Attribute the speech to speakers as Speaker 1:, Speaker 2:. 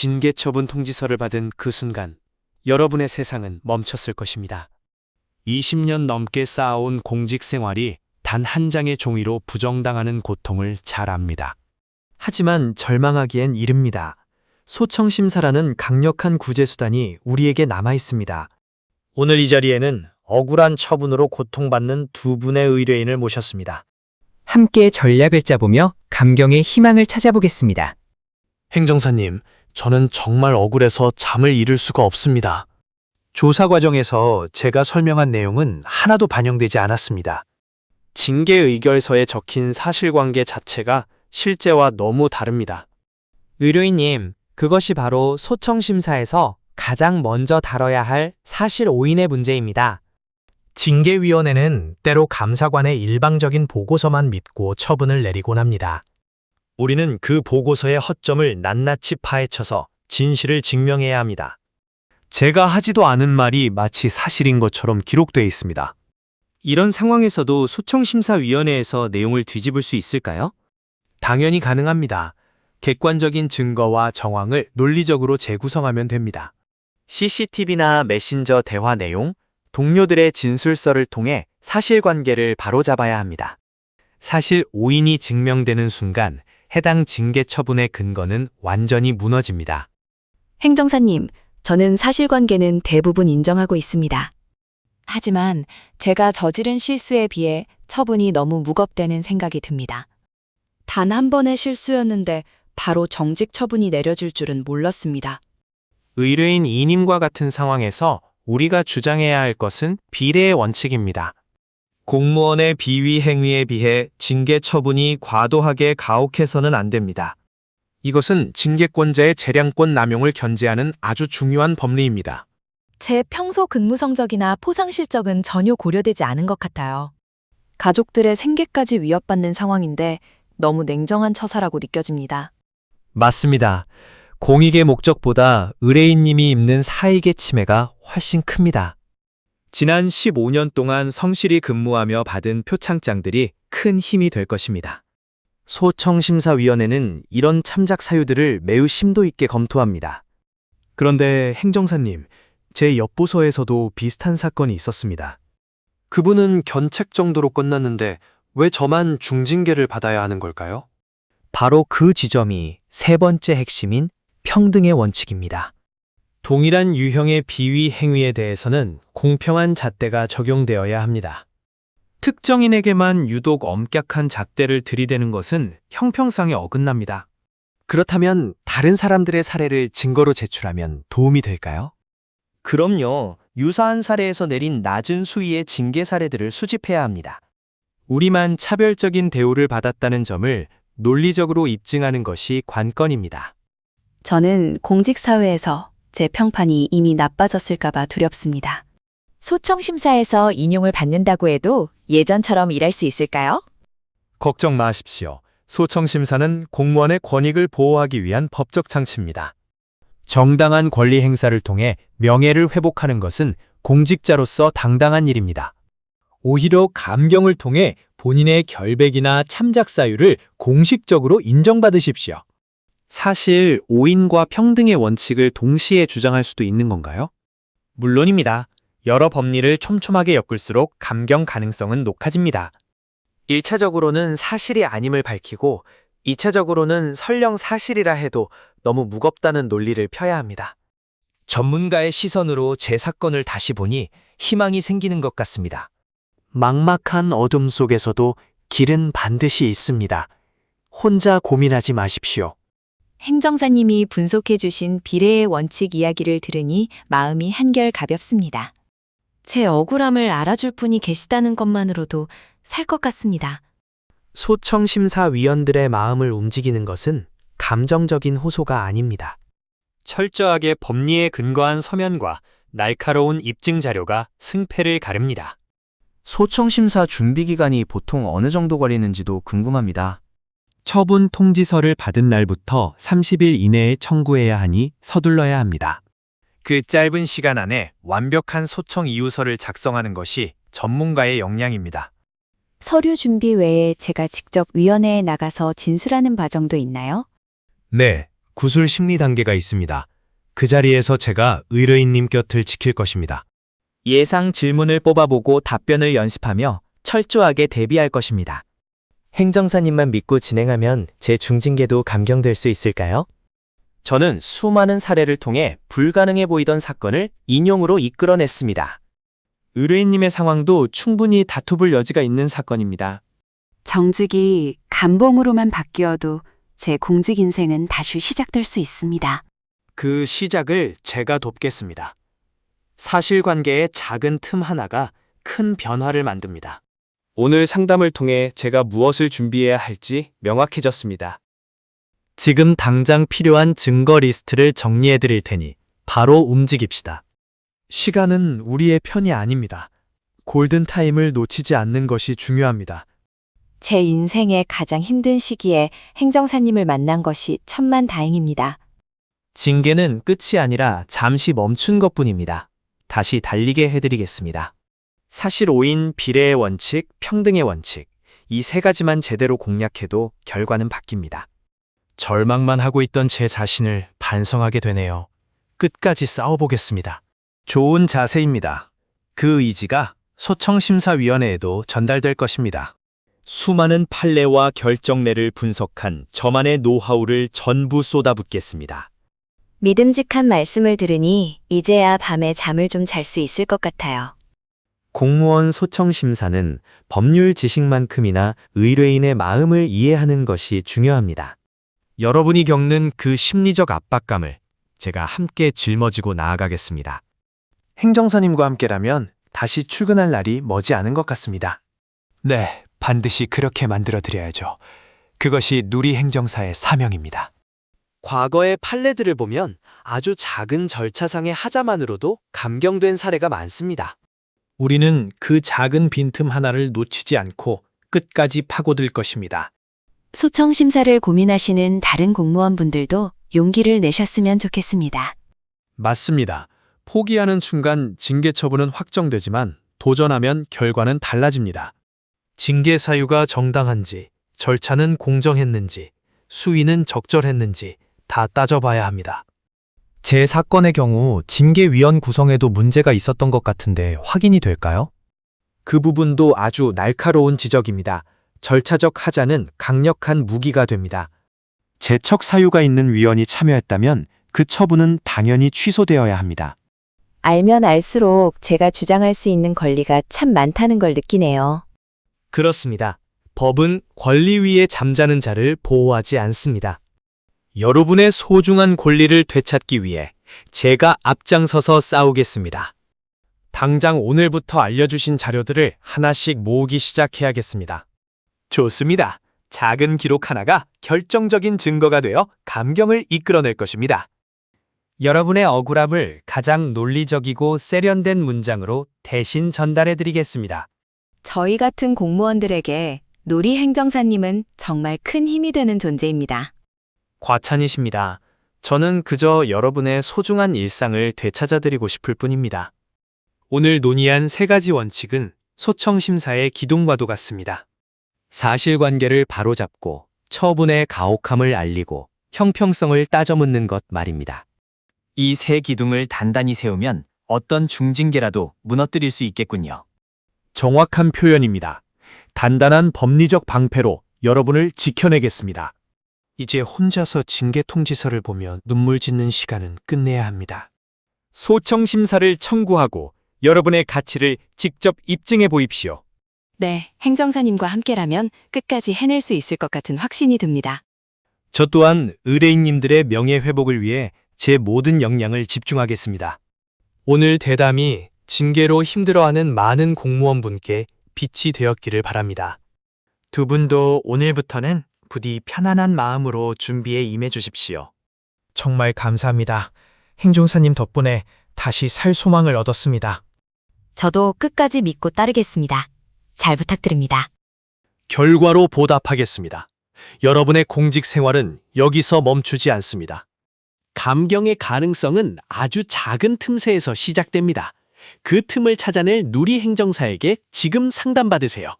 Speaker 1: 징계처분 통지서를 받은 그 순간 여러분의 세상은 멈췄을 것입니다. 20년 넘게 쌓아온 공직 생활이 단 한 장의 종이로 부정당하는 고통을 잘 압니다.
Speaker 2: 하지만 절망하기엔 이릅니다. 소청심사라는 강력한 구제수단이 우리에게 남아 있습니다. 오늘 이 자리에는 억울한 처분으로 고통받는 두 분의 의뢰인을 모셨습니다.
Speaker 3: 함께 전략을 짜보며 감경의 희망을 찾아보겠습니다.
Speaker 2: 행정사님, 저는 정말 억울해서 잠을 이룰 수가 없습니다. 조사 과정에서 제가 설명한 내용은 하나도 반영되지 않았습니다.
Speaker 1: 징계 의결서에 적힌 사실관계 자체가 실제와 너무 다릅니다.
Speaker 3: 의뢰인님, 그것이 바로 소청심사에서 가장 먼저 다뤄야 할 사실 오인의 문제입니다.
Speaker 2: 징계위원회는 때로 감사관의 일방적인 보고서만 믿고 처분을 내리곤 합니다. 우리는 그 보고서의 허점을 낱낱이 파헤쳐서 진실을 증명해야 합니다. 제가 하지도 않은 말이 마치 사실인 것처럼 기록되어 있습니다.
Speaker 1: 이런 상황에서도 소청심사위원회에서 내용을 뒤집을 수 있을까요?
Speaker 2: 당연히 가능합니다. 객관적인 증거와 정황을 논리적으로 재구성하면 됩니다.
Speaker 1: CCTV나 메신저 대화 내용, 동료들의 진술서를 통해 사실관계를 바로잡아야 합니다.
Speaker 2: 사실 오인이 증명되는 순간 해당 징계 처분의 근거는 완전히 무너집니다.
Speaker 4: 행정사님, 저는 사실관계는 대부분 인정하고 있습니다. 하지만 제가 저지른 실수에 비해 처분이 너무 무겁다는 생각이 듭니다. 단 한 번의 실수였는데 바로 정직 처분이 내려질 줄은 몰랐습니다.
Speaker 2: 의뢰인 이님과 같은 상황에서 우리가 주장해야 할 것은 비례의 원칙입니다. 공무원의 비위 행위에 비해 징계 처분이 과도하게 가혹해서는 안 됩니다. 이것은 징계권자의 재량권 남용을 견제하는 아주 중요한 법리입니다.
Speaker 4: 제 평소 근무 성적이나 포상 실적은 전혀 고려되지 않은 것 같아요. 가족들의 생계까지 위협받는 상황인데 너무 냉정한 처사라고 느껴집니다.
Speaker 2: 맞습니다. 공익의 목적보다 의뢰인님이 입는 사익의 침해가 훨씬 큽니다.
Speaker 1: 지난 15년 동안 성실히 근무하며 받은 표창장들이 큰 힘이 될 것입니다.
Speaker 2: 소청심사위원회는 이런 참작 사유들을 매우 심도 있게 검토합니다. 그런데 행정사님, 제 옆부서에서도 비슷한 사건이 있었습니다. 그분은 견책 정도로 끝났는데 왜 저만 중징계를 받아야 하는 걸까요? 바로 그 지점이 세 번째 핵심인 평등의 원칙입니다. 동일한 유형의 비위 행위에 대해서는 공평한 잣대가 적용되어야 합니다. 특정인에게만 유독 엄격한 잣대를 들이대는 것은 형평성에 어긋납니다. 그렇다면 다른 사람들의 사례를 증거로 제출하면 도움이 될까요?
Speaker 1: 그럼요. 유사한 사례에서 내린 낮은 수위의 징계 사례들을 수집해야 합니다.
Speaker 2: 우리만 차별적인 대우를 받았다는 점을 논리적으로 입증하는 것이 관건입니다.
Speaker 4: 저는 공직사회에서 제 평판이 이미 나빠졌을까봐 두렵습니다. 소청심사에서 인용을 받는다고 해도 예전처럼 일할 수 있을까요?
Speaker 2: 걱정 마십시오. 소청심사는 공무원의 권익을 보호하기 위한 법적 장치입니다. 정당한 권리 행사를 통해 명예를 회복하는 것은 공직자로서 당당한 일입니다. 오히려 감경을 통해 본인의 결백이나 참작 사유를 공식적으로 인정받으십시오. 사실 오인과 평등의 원칙을 동시에 주장할 수도 있는 건가요? 물론입니다. 여러 법리를 촘촘하게 엮을수록 감경 가능성은 높아집니다.
Speaker 1: 1차적으로는 사실이 아님을 밝히고 2차적으로는 설령 사실이라 해도 너무 무겁다는 논리를 펴야 합니다.
Speaker 2: 전문가의 시선으로 제 사건을 다시 보니 희망이 생기는 것 같습니다. 막막한 어둠 속에서도 길은 반드시 있습니다. 혼자 고민하지 마십시오.
Speaker 4: 행정사님이 분석해 주신 비례의 원칙 이야기를 들으니 마음이 한결 가볍습니다. 제 억울함을 알아줄 분이 계시다는 것만으로도 살 것 같습니다.
Speaker 2: 소청심사위원들의 마음을 움직이는 것은 감정적인 호소가 아닙니다.
Speaker 1: 철저하게 법리에 근거한 서면과 날카로운 입증 자료가 승패를 가릅니다.
Speaker 2: 소청심사 준비기간이 보통 어느 정도 걸리는지도 궁금합니다. 처분 통지서를 받은 날부터 30일 이내에 청구해야 하니 서둘러야 합니다. 그 짧은 시간 안에 완벽한 소청 이유서를 작성하는 것이 전문가의 역량입니다.
Speaker 4: 서류 준비 외에 제가 직접 위원회에 나가서 진술하는 과정도 있나요?
Speaker 2: 네, 구술 심리 단계가 있습니다. 그 자리에서 제가 의뢰인님 곁을 지킬 것입니다.
Speaker 3: 예상 질문을 뽑아보고 답변을 연습하며 철저하게 대비할 것입니다. 행정사님만 믿고 진행하면 제 중징계도 감경될 수 있을까요? 저는 수많은 사례를 통해 불가능해 보이던 사건을 인용으로 이끌어냈습니다. 의뢰인님의 상황도 충분히 다투볼 여지가 있는 사건입니다.
Speaker 5: 정직이 감봉으로만 바뀌어도 제 공직 인생은 다시 시작될 수 있습니다.
Speaker 2: 그 시작을 제가 돕겠습니다. 사실관계의 작은 틈 하나가 큰 변화를 만듭니다. 오늘 상담을 통해 제가 무엇을 준비해야 할지 명확해졌습니다. 지금 당장 필요한 증거 리스트를 정리해 드릴 테니 바로 움직입시다. 시간은 우리의 편이 아닙니다. 골든타임을 놓치지 않는 것이 중요합니다.
Speaker 4: 제 인생의 가장 힘든 시기에 행정사님을 만난 것이 천만다행입니다.
Speaker 3: 징계는 끝이 아니라 잠시 멈춘 것뿐입니다. 다시 달리게 해드리겠습니다.
Speaker 2: 사실 오인, 비례의 원칙, 평등의 원칙, 이 세 가지만 제대로 공략해도 결과는 바뀝니다. 절망만 하고 있던 제 자신을 반성하게 되네요. 끝까지 싸워보겠습니다. 좋은 자세입니다. 그 의지가 소청심사위원회에도 전달될 것입니다.
Speaker 1: 수많은 판례와 결정례를 분석한 저만의 노하우를 전부 쏟아붓겠습니다.
Speaker 4: 믿음직한 말씀을 들으니 이제야 밤에 잠을 좀 잘 수 있을 것 같아요.
Speaker 2: 공무원 소청심사는 법률 지식만큼이나 의뢰인의 마음을 이해하는 것이 중요합니다. 여러분이 겪는 그 심리적 압박감을 제가 함께 짊어지고 나아가겠습니다. 행정사님과 함께라면 다시 출근할 날이 머지않은 것 같습니다. 네, 반드시 그렇게 만들어드려야죠. 그것이 누리행정사의 사명입니다. 과거의 판례들을 보면 아주 작은 절차상의 하자만으로도 감경된 사례가 많습니다. 우리는 그 작은 빈틈 하나를 놓치지 않고 끝까지 파고들 것입니다.
Speaker 4: 소청심사를 고민하시는 다른 공무원분들도 용기를 내셨으면 좋겠습니다.
Speaker 2: 맞습니다. 포기하는 순간 징계 처분은 확정되지만 도전하면 결과는 달라집니다. 징계 사유가 정당한지, 절차는 공정했는지, 수위는 적절했는지 다 따져봐야 합니다. 제 사건의 경우 징계위원 구성에도 문제가 있었던 것 같은데 확인이 될까요? 그 부분도 아주 날카로운 지적입니다. 절차적 하자는 강력한 무기가 됩니다.
Speaker 1: 제척 사유가 있는 위원이 참여했다면 그 처분은 당연히 취소되어야 합니다.
Speaker 4: 알면 알수록 제가 주장할 수 있는 권리가 참 많다는 걸 느끼네요.
Speaker 2: 그렇습니다. 법은 권리 위에 잠자는 자를 보호하지 않습니다. 여러분의 소중한 권리를 되찾기 위해 제가 앞장서서 싸우겠습니다. 당장 오늘부터 알려주신 자료들을 하나씩 모으기 시작해야겠습니다. 좋습니다. 작은 기록 하나가 결정적인 증거가 되어 감경을 이끌어낼 것입니다. 여러분의 억울함을 가장 논리적이고 세련된 문장으로 대신 전달해드리겠습니다.
Speaker 5: 저희 같은 공무원들에게 놀이 행정사님은 정말 큰 힘이 되는 존재입니다.
Speaker 2: 과찬이십니다. 저는 그저 여러분의 소중한 일상을 되찾아드리고 싶을 뿐입니다. 오늘 논의한 세 가지 원칙은 소청심사의 기둥과도 같습니다. 사실관계를 바로잡고 처분의 가혹함을 알리고 형평성을 따져묻는 것 말입니다.
Speaker 3: 이 세 기둥을 단단히 세우면 어떤 중징계라도 무너뜨릴 수 있겠군요.
Speaker 1: 정확한 표현입니다. 단단한 법리적 방패로 여러분을 지켜내겠습니다.
Speaker 2: 이제 혼자서 징계 통지서를 보며 눈물 짓는 시간은 끝내야 합니다.
Speaker 1: 소청심사를 청구하고 여러분의 가치를 직접 입증해 보입시오.
Speaker 5: 네, 행정사님과 함께라면 끝까지 해낼 수 있을 것 같은 확신이 듭니다.
Speaker 2: 저 또한 의뢰인님들의 명예회복을 위해 제 모든 역량을 집중하겠습니다. 오늘 대담이 징계로 힘들어하는 많은 공무원분께 빛이 되었기를 바랍니다. 두 분도 오늘부터는 부디 편안한 마음으로 준비에 임해 주십시오. 정말 감사합니다. 행정사님 덕분에 다시 살 소망을 얻었습니다.
Speaker 4: 저도 끝까지 믿고 따르겠습니다. 잘 부탁드립니다.
Speaker 2: 결과로 보답하겠습니다. 여러분의 공직 생활은 여기서 멈추지 않습니다. 감경의 가능성은 아주 작은 틈새에서 시작됩니다. 그 틈을 찾아낼 누리 행정사에게 지금 상담받으세요.